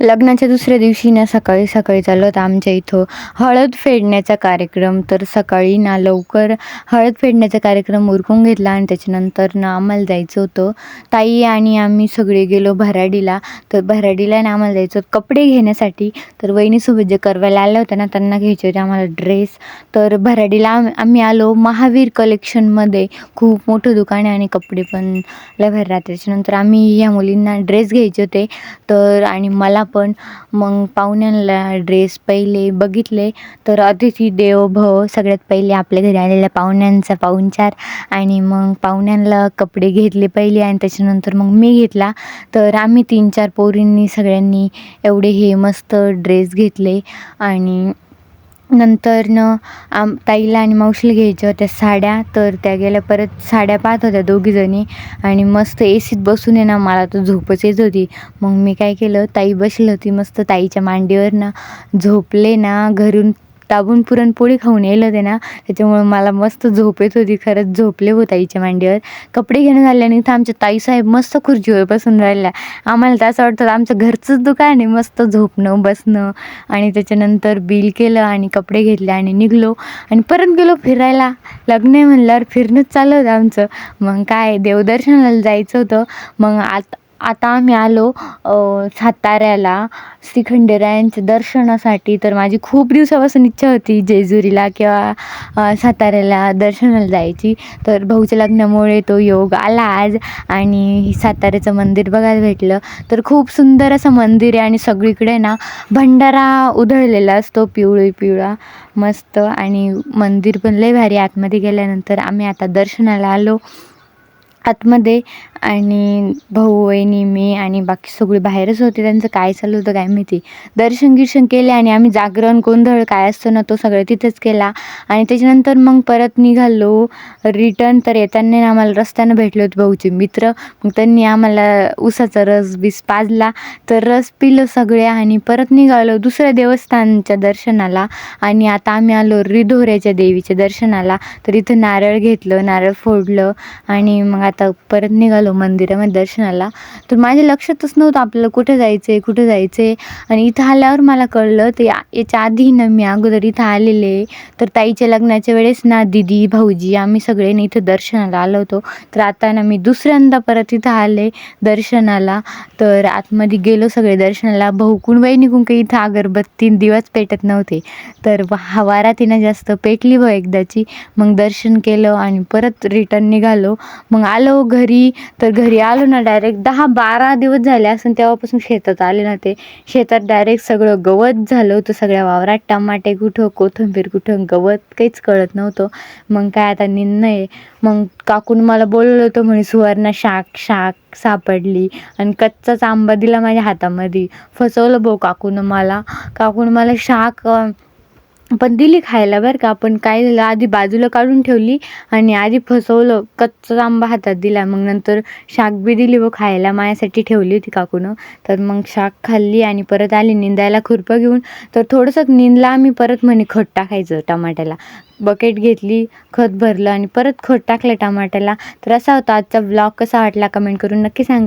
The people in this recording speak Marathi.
लग्नाच्या दुसऱ्या दिवशी ना सकाळी सकाळी चाललो होतं आमच्या इथं हळद फेडण्याचा कार्यक्रम. तर सकाळी ना लवकर हळद फेडण्याचा कार्यक्रम उरकून घेतला आणि त्याच्यानंतर ना आम्हाला जायचं होतं. ताई आणि आम्ही सगळे गेलो भराडीला. तर भराडीला ना आम्हाला जायचं होतं कपडे घेण्यासाठी. तर वहिनीसोबत जे करवायला आल्या होत्या ना त्यांना घ्यायचे होते आम्हाला ड्रेस. तर भराडीला आम्ही आलो महावीर कलेक्शनमध्ये. खूप मोठं दुकान आहे आणि कपडे पण लय भारी राहते. त्याच्यानंतर आम्ही या मुलींना ड्रेस घ्यायचे होते. तर आणि मला पण मग पाहुण्यांना ड्रेस पहिले बघितले. तर अतिथी देवो भव, सगळ्यात पहिले आपल्या घरी आलेल्या पाहुण्यांचा पाहुणचार आणि मग पाहुण्यांना कपडे घेतले पहिले आणि त्याच्यानंतर मग मी घेतला. तर आम्ही 3-4 पोरींनी सगळ्यांनी एवढे हे मस्त ड्रेस घेतले. आणि नंतरनं ताईला आणि मावशीला घ्यायच्या होत्या साड्या. तर त्या गेल्या परत साड्या पाहत होत्या दोघीजणी आणि मस्त एसीत बसून आहे ना मला तर झोपच येत होती. मग मी काय केलं, ताई बसली होती मस्त ताईच्या मांडीवर ना झोपले ना. घरून दाबून पुरणपोळी खाऊन येलं होते ना त्याच्यामुळे मला मस्त झोप येत होती. खरंच झोपले हो ताईच्या मांडीवर. कपडे घेणं झाल्याने इथं आमच्या ताईसाहेब मस्त खुर्चीवर बसून राहिल्या. आम्हाला तर असं वाटतं आमचं घरचंच दुकान आहे, मस्त झोपणं बसणं. आणि त्याच्यानंतर बिल केलं आणि कपडे घेतले आणि निघलो आणि परत गेलो फिरायला. लग्न आहे म्हणल्यावर फिरणंच चाललं होतं आमचं. मग काय देवदर्शनाला जायचं होतं. मग आता आम्ही आलो साताऱ्याला श्रीखंडेरायांच्या दर्शनासाठी. तर माझी खूप दिवसापासून इच्छा होती जेजुरीला किंवा साताऱ्याला दर्शनाला जायची. तर भाऊच्या लग्नामुळे तो योग आला आज आणि साताऱ्याचं मंदिर बघायला भेटलं. तर खूप सुंदर असं मंदिर आहे आणि सगळीकडे ना भंडारा उधळलेला असतो पिवळा मस्त. आणि मंदिर पण लय भारी. आतमध्ये गेल्यानंतर आम्ही आता दर्शनाला आलो आतमध्ये आणि भाऊ वहिनी मी आणि बाकी सगळी बाहेरच होते. त्यांचं काय चालू होतं काय माहिती. दर्शन केले आणि आम्ही जागरण गोंधळ काय असतो ना तो सगळं तिथंच केला. आणि त्याच्यानंतर मग परत निघालो रिटर्न. तर येताना आम्हाला रस्त्यानं भेटले होते भाऊचे मित्र. मग त्यांनी आम्हाला उसाचा रस पाजला. तर रस पिलं सगळे आणि परत निघालो दुसऱ्या देवस्थानच्या दर्शनाला. आणि आता आम्ही आलो रिधोऱ्याच्या देवीच्या दर्शनाला. तर इथं नारळ घेतलं, नारळ फोडलं आणि मग आता परत निघालो मंदिरामध्ये दर्शनाला. तर माझ्या लक्षातच नव्हतं आपल्याला कुठे जायचं. आणि इथं आल्यावर मला कळलं. तर याच्या आधी ना मी अगोदर इथं आलेले. तर ताईच्या लग्नाच्या वेळेस ना दीदी भाऊजी आम्ही सगळे ना इथं दर्शनाला आलो होतो. तर आता ना मी दुसऱ्यांदा परत इथं आले दर्शनाला. तर आतमध्ये गेलो सगळे दर्शनाला. भाऊकून वहिनीकून काही इथं अगरबत्ती दिवाच पेटत नव्हते. तर हवा तिनं जास्त पेटली एकदाची. मग दर्शन केलं आणि परत रिटर्न निघालो. मग आलो घरी. तर घरी आलो ना डायरेक्ट 10-12 दिवस झाले असं तेव्हापासून शेतात आले ना. ते शेतात डायरेक्ट सगळं गवत झालं होतं सगळ्या वावरात. टमाटे कुठं, कोथिंबीर कुठं, गवत काहीच कळत नव्हतं. मग काय आता निर्णय. मग काकून मला बोलवलं होतं म्हणे सुवर्णा शाक सापडली आणि कच्चाच आंबा दिला माझ्या हातामध्ये. फसवलं भाऊ काकून मला शाक पण दिली खायला बरं का. पण काय झालं आधी बाजूला काढून ठेवली आणि आधी फसवलं. कच्चा आंबा हातात दिला. मग नंतर शाक बी दिली व खायला माझ्यासाठी ठेवली होती काकूनं. तर मग शाक खाल्ली आणि परत आली निंदायला खुरपं घेऊन. तर थोडंसं निंदला आम्ही. परत म्हणे खत टाकायचं टमाट्याला. बकेट घेतली, खत भरलं आणि परत खत टाकलं टमाट्याला. तर असा होता आजचा ब्लॉग. कसा वाटला कमेंट करून नक्की सांगा.